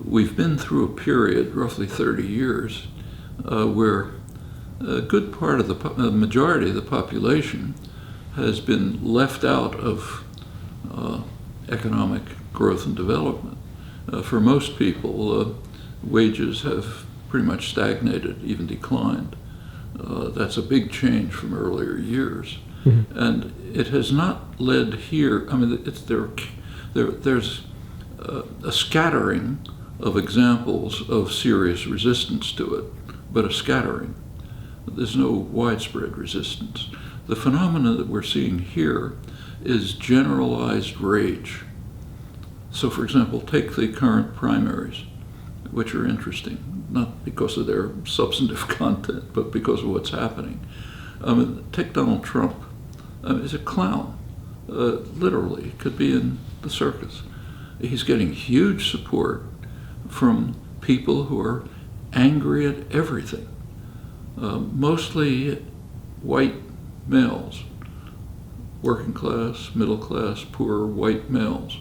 we've been through a period, roughly 30 years, where a good part of the majority of the population has been left out of economic growth and development. For most people, wages have pretty much stagnated, even declined. That's a big change from earlier years. Mm-hmm. And it has not led here, I mean, there's a scattering of examples of serious resistance to it, but a scattering. There's no widespread resistance. The phenomena that we're seeing here is generalized rage. So, for example, take the current primaries, which are interesting, not because of their substantive content, but because of what's happening. Take Donald Trump. He's a clown, literally. Could be in the circus. He's getting huge support from people who are angry at everything, mostly white males, working class, middle class, poor white males,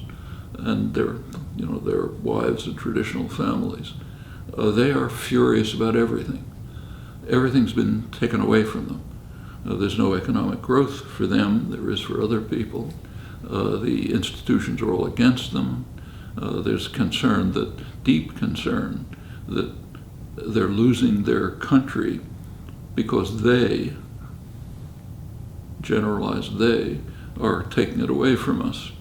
and their wives and traditional families. They are furious about everything. Everything's been taken away from them. There's no economic growth for them. There is for other people. The institutions are all against them. There's concern, deep concern, that they're losing their country because they, generalized they, are taking it away from us.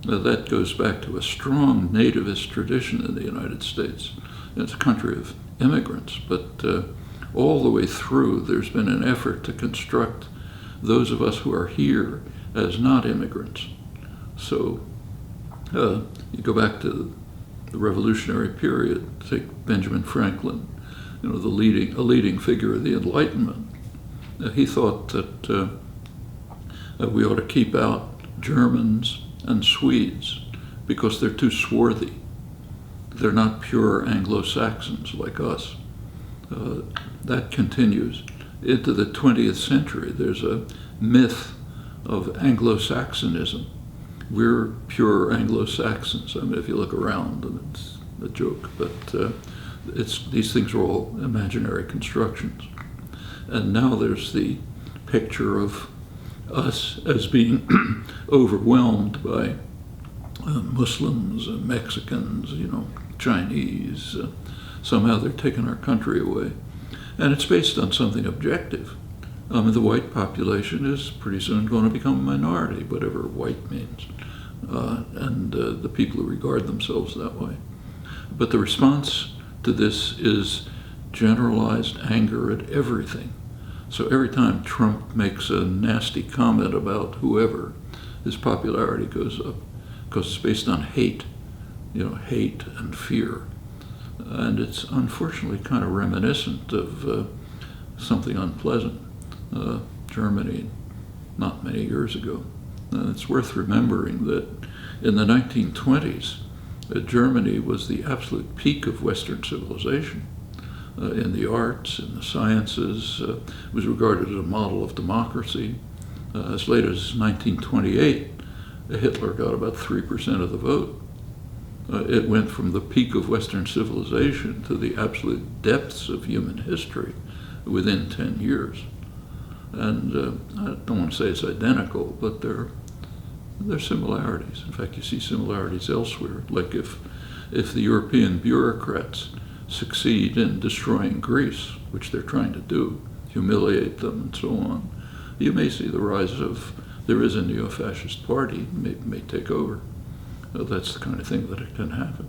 That goes back to a strong nativist tradition in the United States. It's a country of immigrants, but all the way through there's been an effort to construct those of us who are here as not immigrants. So you go back to the Revolutionary period, take Benjamin Franklin, a leading figure of the Enlightenment. He thought that we ought to keep out Germans and Swedes because they're too swarthy. They're not pure Anglo-Saxons like us. That continues into the 20th century. There's a myth of Anglo-Saxonism. We're pure Anglo-Saxons. I mean, if you look around, and it's a joke, but these things are all imaginary constructions. And now there's the picture of us as being overwhelmed by Muslims, Mexicans, Chinese. Somehow they're taking our country away. And it's based on something objective. The white population is pretty soon going to become a minority, whatever white means, and the people who regard themselves that way. But the response to this is generalized anger at everything. So every time Trump makes a nasty comment about whoever, his popularity goes up, because it's based on hate, hate and fear. And it's unfortunately kind of reminiscent of something unpleasant. Germany, not many years ago. And it's worth remembering that in the 1920s, Germany was the absolute peak of Western civilization. In the arts, in the sciences, it was regarded as a model of democracy. As late as 1928, Hitler got about 3% of the vote. It went from the peak of Western civilization to the absolute depths of human history within 10 years. And I don't want to say it's identical, but there are similarities. In fact, you see similarities elsewhere. Like if the European bureaucrats succeed in destroying Greece, which they're trying to do, humiliate them and so on, you may see the rise of, there is a neo-fascist party, may take over. That's the kind of thing that can happen.